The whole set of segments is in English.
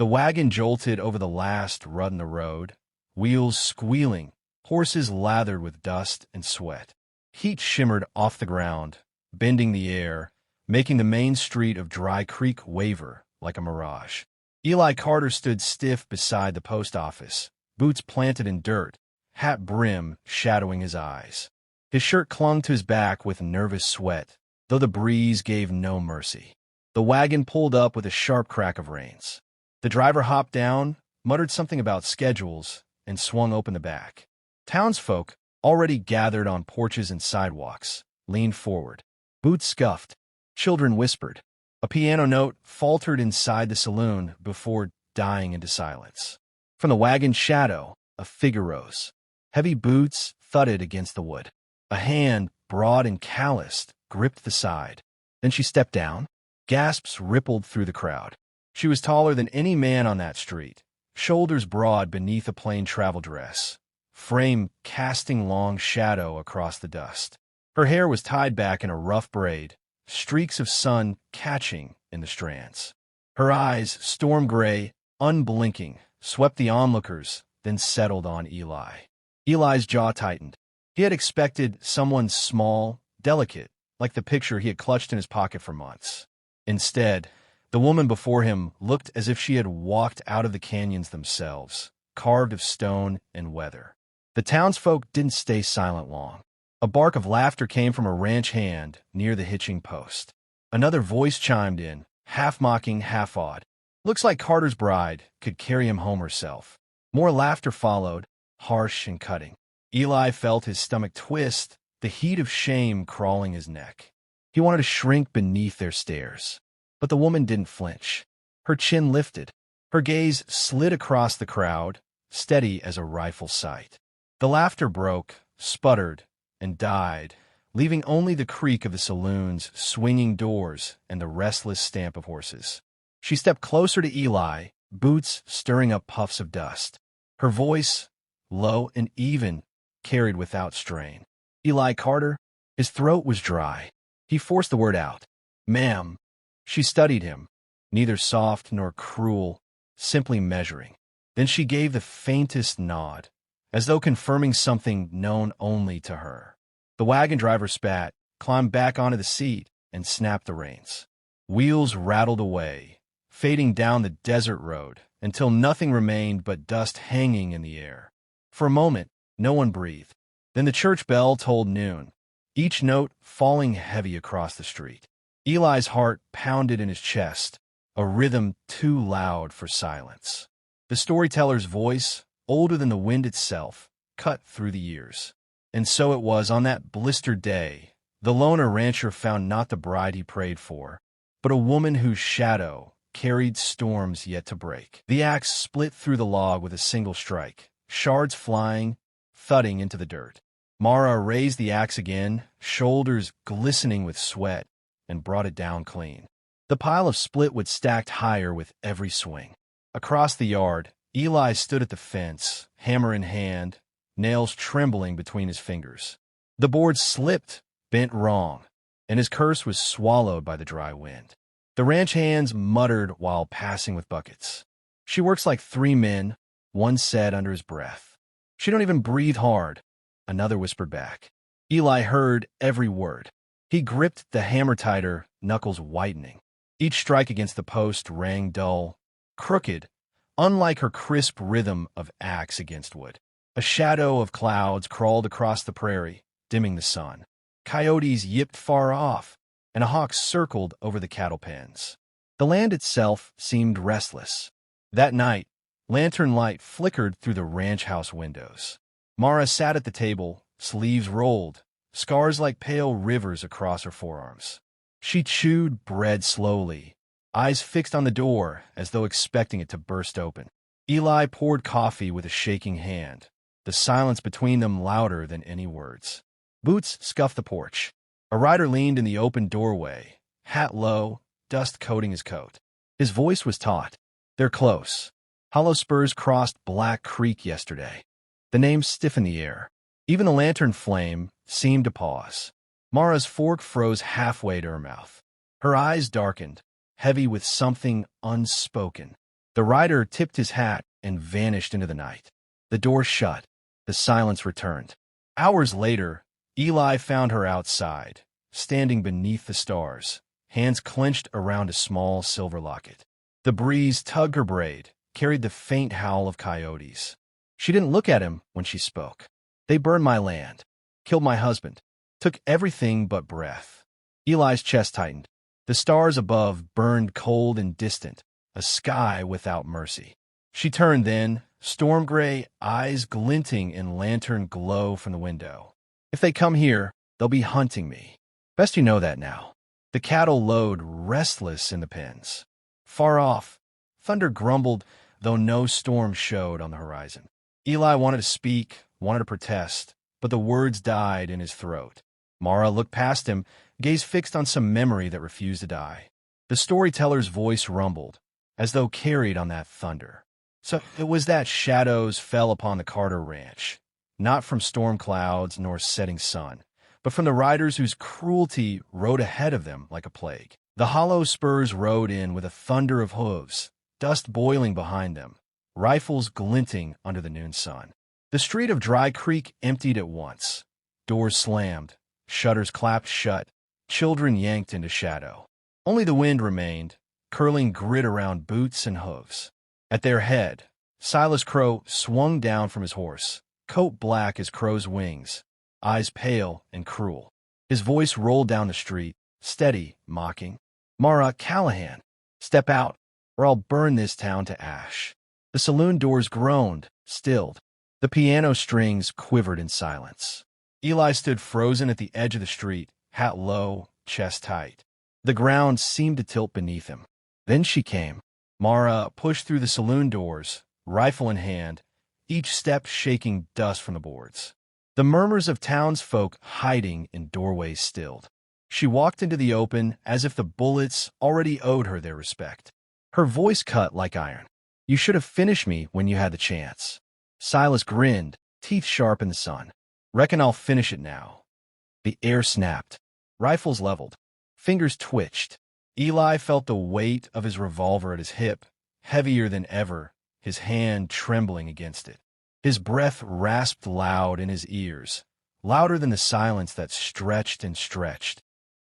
The wagon jolted over the last rut in the road, wheels squealing, horses lathered with dust and sweat. Heat shimmered off the ground, bending the air, making the main street of Dry Creek waver like a mirage. Eli Carter stood stiff beside the post office, boots planted in dirt, hat brim shadowing his eyes. His shirt clung to his back with nervous sweat, though the breeze gave no mercy. The wagon pulled up with a sharp crack of reins. The driver hopped down, muttered something about schedules, and swung open the back. Townsfolk, already gathered on porches and sidewalks, leaned forward. Boots scuffed. Children whispered. A piano note faltered inside the saloon before dying into silence. From the wagon's shadow, a figure rose. Heavy boots thudded against the wood. A hand, broad and calloused, gripped the side. Then she stepped down. Gasps rippled through the crowd. She was taller than any man on that street, shoulders broad beneath a plain travel dress, frame casting long shadow across the dust. Her hair was tied back in a rough braid, streaks of sun catching in the strands. Her eyes, storm gray, unblinking, swept the onlookers, then settled on Eli. Eli's jaw tightened. He had expected someone small, delicate, like the picture he had clutched in his pocket for months. Instead, the woman before him looked as if she had walked out of the canyons themselves, carved of stone and weather. The townsfolk didn't stay silent long. A bark of laughter came from a ranch hand near the hitching post. Another voice chimed in, half mocking, half awed. Looks like Carter's bride could carry him home herself. More laughter followed, harsh and cutting. Eli felt his stomach twist, the heat of shame crawling his neck. He wanted to shrink beneath their stares. But the woman didn't flinch. Her chin lifted. Her gaze slid across the crowd, steady as a rifle sight. The laughter broke, sputtered, and died, leaving only the creak of the saloon's swinging doors and the restless stamp of horses. She stepped closer to Eli, boots stirring up puffs of dust. Her voice, low and even, carried without strain. Eli Carter? His throat was dry. He forced the word out. Ma'am. She studied him, neither soft nor cruel, simply measuring. Then she gave the faintest nod, as though confirming something known only to her. The wagon driver spat, climbed back onto the seat, and snapped the reins. Wheels rattled away, fading down the desert road until nothing remained but dust hanging in the air. For a moment, no one breathed. Then the church bell tolled noon, each note falling heavy across the street. Eli's heart pounded in his chest, a rhythm too loud for silence. The storyteller's voice, older than the wind itself, cut through the years. And so it was on that blistered day, the loner rancher found not the bride he prayed for, but a woman whose shadow carried storms yet to break. The axe split through the log with a single strike, shards flying, thudding into the dirt. Mara raised the axe again, shoulders glistening with sweat, and brought it down clean. The pile of split wood stacked higher with every swing. Across the yard, Eli stood at the fence, hammer in hand, nails trembling between his fingers. The board slipped, bent wrong, and his curse was swallowed by the dry wind. The ranch hands muttered while passing with buckets. She works like 3 men, one said under his breath. She don't even breathe hard, another whispered back. Eli heard every word. He gripped the hammer tighter, knuckles whitening. Each strike against the post rang dull, crooked, unlike her crisp rhythm of axe against wood. A shadow of clouds crawled across the prairie, dimming the sun. Coyotes yipped far off, and a hawk circled over the cattle pens. The land itself seemed restless. That night, lantern light flickered through the ranch house windows. Mara sat at the table, sleeves rolled, scars like pale rivers across her forearms. She chewed bread slowly, eyes fixed on the door as though expecting it to burst open. Eli poured coffee with a shaking hand, the silence between them louder than any words. Boots scuffed the porch. A rider leaned in the open doorway, hat low, dust coating his coat. His voice was taut. They're close. Hollow spurs crossed Black Creek yesterday. The name stiffened the air. Even the lantern flame seemed to pause. Mara's fork froze halfway to her mouth. Her eyes darkened, heavy with something unspoken. The rider tipped his hat and vanished into the night. The door shut. The silence returned. Hours later, Eli found her outside, standing beneath the stars, hands clenched around a small silver locket. The breeze tugged her braid, carried the faint howl of coyotes. She didn't look at him when she spoke. They burned my land, killed my husband, took everything but breath. Eli's chest tightened. The stars above burned cold and distant, a sky without mercy. She turned then, storm gray, eyes glinting in lantern glow from the window. If they come here, they'll be hunting me. Best you know that now. The cattle lowed restless in the pens. Far off, thunder grumbled, though no storm showed on the horizon. Eli wanted to speak, wanted to protest, but the words died in his throat. Mara looked past him, gaze fixed on some memory that refused to die. The storyteller's voice rumbled, as though carried on that thunder. So it was that shadows fell upon the Carter Ranch, not from storm clouds nor setting sun, but from the riders whose cruelty rode ahead of them like a plague. The hollow spurs rode in with a thunder of hooves, dust boiling behind them, rifles glinting under the noon sun. The street of Dry Creek emptied at once. Doors slammed, shutters clapped shut, children yanked into shadow. Only the wind remained, curling grit around boots and hooves. At their head, Silas Crow swung down from his horse, coat black as crow's wings, eyes pale and cruel. His voice rolled down the street, steady, mocking. "Mara Callahan, step out, or I'll burn this town to ash." The saloon doors groaned, stilled. The piano strings quivered in silence. Eli stood frozen at the edge of the street, hat low, chest tight. The ground seemed to tilt beneath him. Then she came. Mara pushed through the saloon doors, rifle in hand, each step shaking dust from the boards. The murmurs of townsfolk hiding in doorways stilled. She walked into the open as if the bullets already owed her their respect. Her voice cut like iron. "You should have finished me when you had the chance." Silas grinned, teeth sharp in the sun. "Reckon I'll finish it now." The air snapped. Rifles leveled. Fingers twitched. Eli felt the weight of his revolver at his hip, heavier than ever, his hand trembling against it. His breath rasped loud in his ears, louder than the silence that stretched and stretched,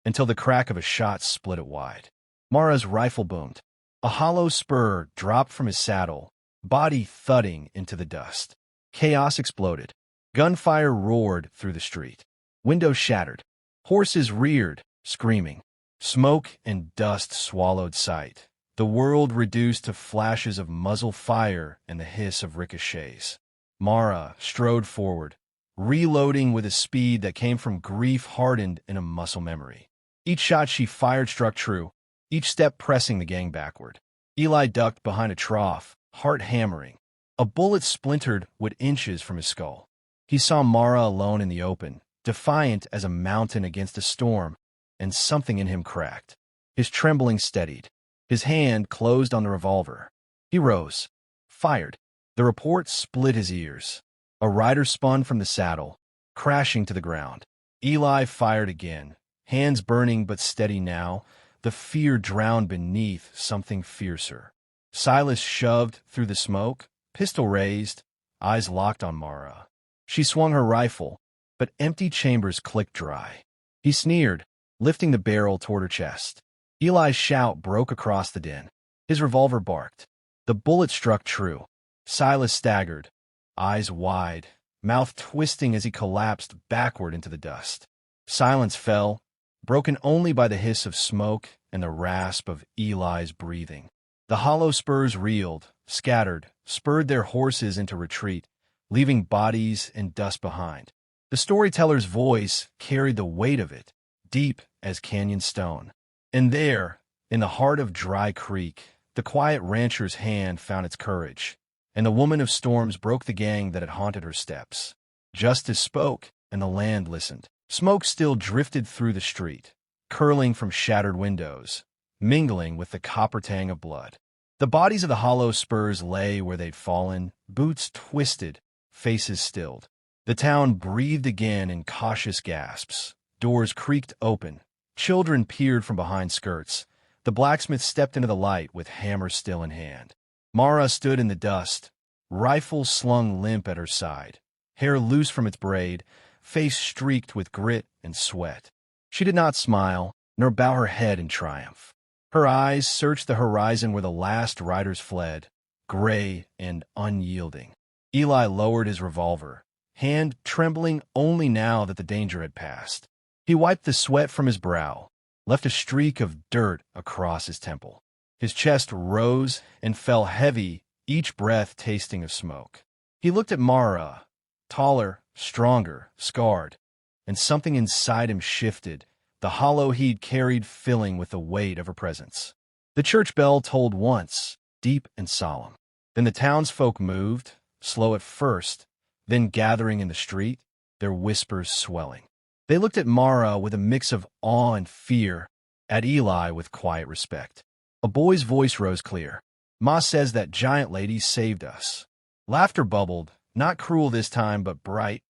until the crack of a shot split it wide. Mara's rifle boomed. A hollow spur dropped from his saddle, body thudding into the dust. Chaos exploded. Gunfire roared through the street. Windows shattered. Horses reared, screaming. Smoke and dust swallowed sight. The world reduced to flashes of muzzle fire and the hiss of ricochets. Mara strode forward, reloading with a speed that came from grief hardened in a muscle memory. Each shot she fired struck true, each step pressing the gang backward. Eli ducked behind a trough, heart hammering. A bullet splintered wood inches from his skull. He saw Mara alone in the open, defiant as a mountain against a storm, and something in him cracked. His trembling steadied. His hand closed on the revolver. He rose, fired. The report split his ears. A rider spun from the saddle, crashing to the ground. Eli fired again, hands burning but steady now, the fear drowned beneath something fiercer. Silas shoved through the smoke, pistol raised, eyes locked on Mara. She swung her rifle, but empty chambers clicked dry. He sneered, lifting the barrel toward her chest. Eli's shout broke across the din. His revolver barked. The bullet struck true. Silas staggered, eyes wide, mouth twisting as he collapsed backward into the dust. Silence fell, broken only by the hiss of smoke and the rasp of Eli's breathing. The hollow spurs reeled, scattered, spurred their horses into retreat, leaving bodies and dust behind. The storyteller's voice carried the weight of it, deep as canyon stone. And there, in the heart of Dry Creek, the quiet rancher's hand found its courage, and the woman of storms broke the gang that had haunted her steps. Justice spoke, and the land listened. Smoke still drifted through the street, curling from shattered windows, mingling with the copper tang of blood. The bodies of the hollow spurs lay where they'd fallen, boots twisted, faces stilled. The town breathed again in cautious gasps. Doors creaked open. Children peered from behind skirts. The blacksmith stepped into the light with hammer still in hand. Mara stood in the dust, rifle slung limp at her side, hair loose from its braid, face streaked with grit and sweat. She did not smile, nor bow her head in triumph. Her eyes searched the horizon where the last riders fled, gray and unyielding. Eli lowered his revolver, hand trembling only now that the danger had passed. He wiped the sweat from his brow, left a streak of dirt across his temple. His chest rose and fell heavy, each breath tasting of smoke. He looked at Mara, taller, stronger, scarred, and something inside him shifted, the hollow he'd carried filling with the weight of her presence. The church bell tolled once, deep and solemn. Then the townsfolk moved, slow at first, then gathering in the street, their whispers swelling. They looked at Mara with a mix of awe and fear, at Eli with quiet respect. A boy's voice rose clear. "Ma says that giant lady saved us." Laughter bubbled, not cruel this time, but bright,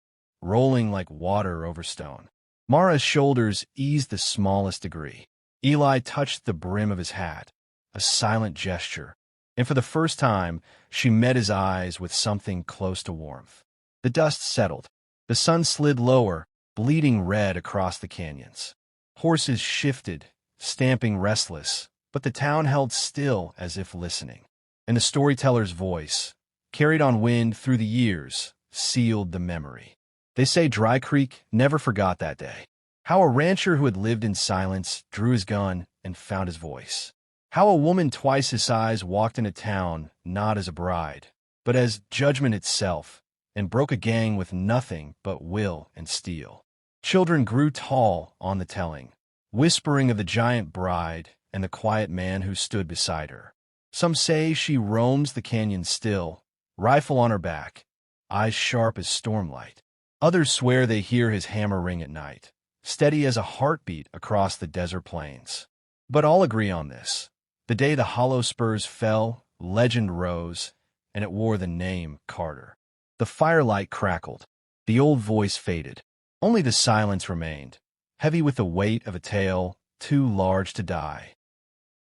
rolling like water over stone. Mara's shoulders eased the smallest degree. Eli touched the brim of his hat, a silent gesture, and for the first time, she met his eyes with something close to warmth. The dust settled. The sun slid lower, bleeding red across the canyons. Horses shifted, stamping restless, but the town held still as if listening. And the storyteller's voice, carried on wind through the years, sealed the memory. They say Dry Creek never forgot that day. How a rancher who had lived in silence drew his gun and found his voice. How a woman twice his size walked into town not as a bride, but as judgment itself, and broke a gang with nothing but will and steel. Children grew tall on the telling, whispering of the giant bride and the quiet man who stood beside her. Some say she roams the canyon still, rifle on her back, eyes sharp as stormlight. Others swear they hear his hammer ring at night, steady as a heartbeat across the desert plains. But all agree on this. The day the hollow spurs fell, legend rose, and it wore the name Carter. The firelight crackled. The old voice faded. Only the silence remained, heavy with the weight of a tale too large to die.